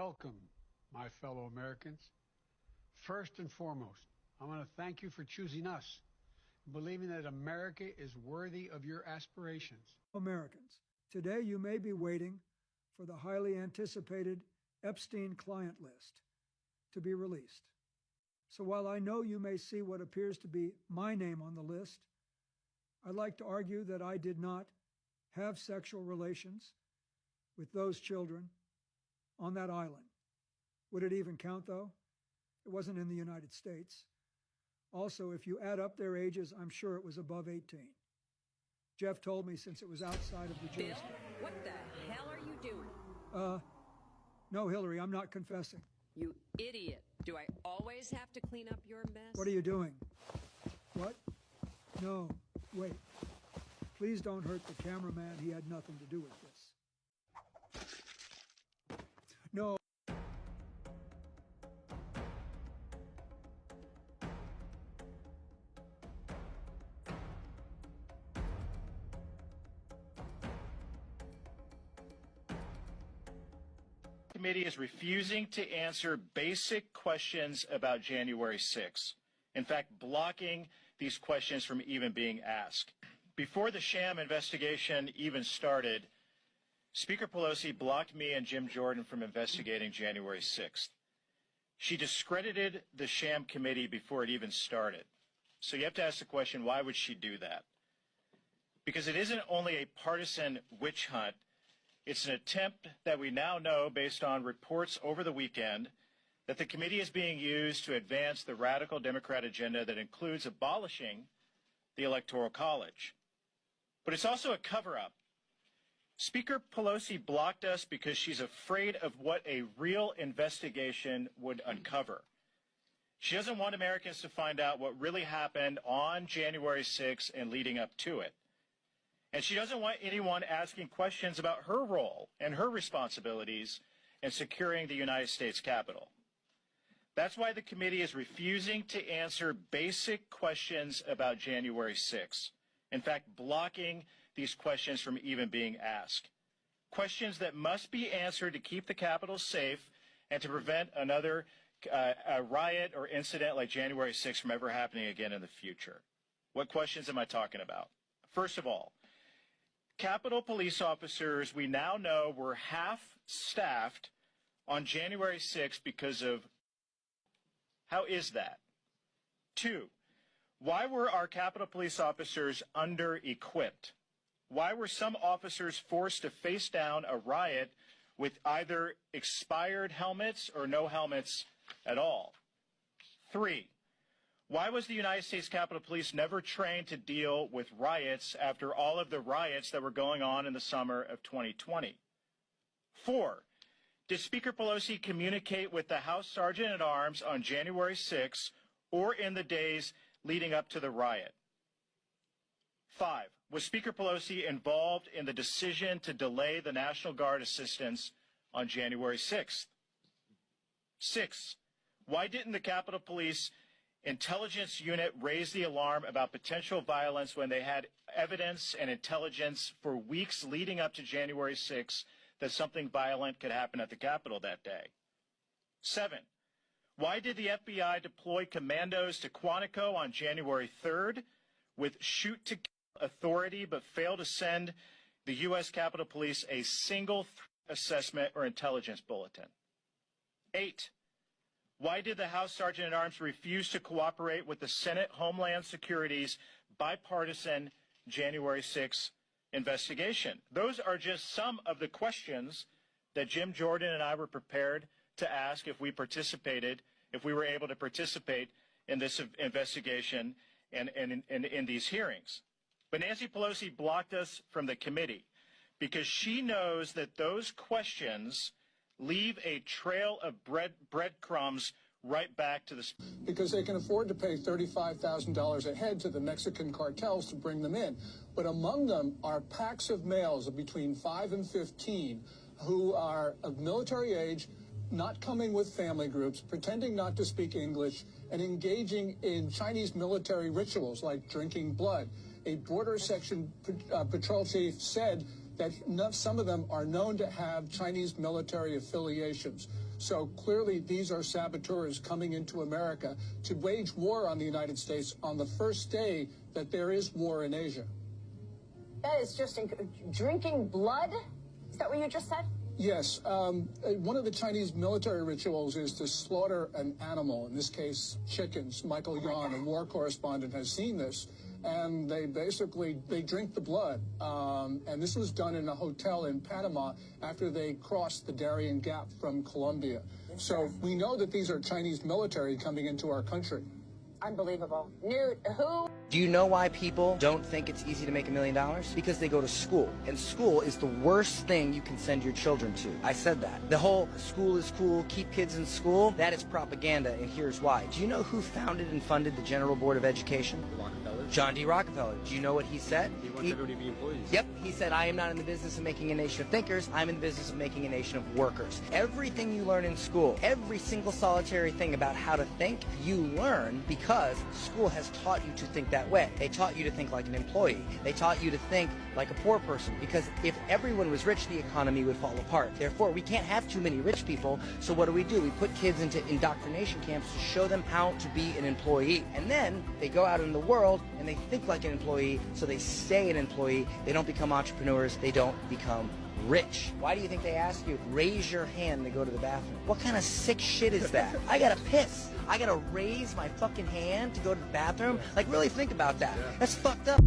Welcome, my fellow Americans. First and foremost, I want to thank you for choosing us, believing that America is worthy of your aspirations. Americans, today you may be waiting for the highly anticipated Epstein client list to be released. So while I know you may see what appears to be my name on the list, I'd like to argue that I did not have sexual relations with those children on that island. Would it even count, though? It wasn't in the United States. Also, if you add up their ages, I'm sure it was above 18. Jeff told me since it was outside of the jurisdiction. Bill, what the hell are you doing? No, Hillary, I'm not confessing. You idiot. Do I always have to clean up your mess? What are you doing? What? No, wait. Please don't hurt the cameraman. He had nothing to do with this. No. Committee is refusing to answer basic questions about January 6th. In fact, blocking these questions from even being asked. Before the sham investigation even started, Speaker Pelosi blocked me and Jim Jordan from investigating January 6th. She discredited the sham committee before it even started. So you have to ask the question, why would she do that? Because it isn't only a partisan witch hunt. It's an attempt that we now know, based on reports over the weekend, that the committee is being used to advance the radical Democrat agenda that includes abolishing the Electoral College. But it's also a cover-up. Speaker Pelosi blocked us because she's afraid of what a real investigation would uncover. She doesn't want Americans to find out what really happened on January 6th and leading up to it. And she doesn't want anyone asking questions about her role and her responsibilities in securing the United States Capitol. That's why the committee is refusing to answer basic questions about January 6th. In fact, blocking these questions from even being asked. Questions that must be answered to keep the Capitol safe and to prevent another riot or incident like January 6th from ever happening again in the future. What questions am I talking about? First of all, Capitol police officers, we now know, were half-staffed on January 6th because of... How is that? 2, why were our Capitol police officers under-equipped? Why were some officers forced to face down a riot with either expired helmets or no helmets at all? 3, why was the United States Capitol Police never trained to deal with riots after all of the riots that were going on in the summer of 2020? 4, did Speaker Pelosi communicate with the House Sergeant-at-Arms on January 6th or in the days leading up to the riot? 5, was Speaker Pelosi involved in the decision to delay the National Guard assistance on January 6th? 6, why didn't the Capitol Police intelligence unit raise the alarm about potential violence when they had evidence and intelligence for weeks leading up to January 6th that something violent could happen at the Capitol that day? 7, why did the FBI deploy commandos to Quantico on January 3rd with shoot-to-kill authority but fail to send the U.S. Capitol Police a single threat assessment or intelligence bulletin? 8, why did the House Sergeant-at-Arms refuse to cooperate with the Senate Homeland Security's bipartisan January 6th investigation? Those are just some of the questions that Jim Jordan and I were prepared to ask if we were able to participate in this investigation and in these hearings. But Nancy Pelosi blocked us from the committee because she knows that those questions leave a trail of breadcrumbs right back to the... Because they can afford to pay $35,000 a head to the Mexican cartels to bring them in. But among them are packs of males of between 5 and 15 who are of military age, not coming with family groups, pretending not to speak English, and engaging in Chinese military rituals like drinking blood. A border section patrol chief said that some of them are known to have Chinese military affiliations. So clearly these are saboteurs coming into America to wage war on the United States on the first day that there is war in Asia. That is just drinking blood? Is that what you just said? Yes. One of the Chinese military rituals is to slaughter an animal, in this case, chickens. Michael Yon, a war correspondent, has seen this. And they drink the blood. And this was done in a hotel in Panama after they crossed the Darien Gap from Colombia. So we know that these are Chinese military coming into our country. Unbelievable. Newt, who? Do you know why people don't think it's easy to make $1 million? Because they go to school. And school is the worst thing you can send your children to. I said that. The whole school is cool, keep kids in school, that is propaganda, and here's why. Do you know who founded and funded the General Board of Education? Rockefeller. John D. Rockefeller. Do you know what he said? He wants everybody to be employees. Yep. He said, I am not in the business of making a nation of thinkers. I'm in the business of making a nation of workers. Everything you learn in school, every single solitary thing about how to think, you learn because school has taught you to think that way. They taught you to think like an employee. They taught you to think like a poor person, because if everyone was rich, the economy would fall apart. Therefore, we can't have too many rich people, so what do? We put kids into indoctrination camps to show them how to be an employee. And then they go out in the world and they think like an employee, so they stay an employee. They don't become entrepreneurs. They don't become rich. Why do you think they ask you, raise your hand to go to the bathroom? What kind of sick shit is that? I gotta piss. I gotta raise my fucking hand to go to the bathroom? Like, really think about that. That's fucked up.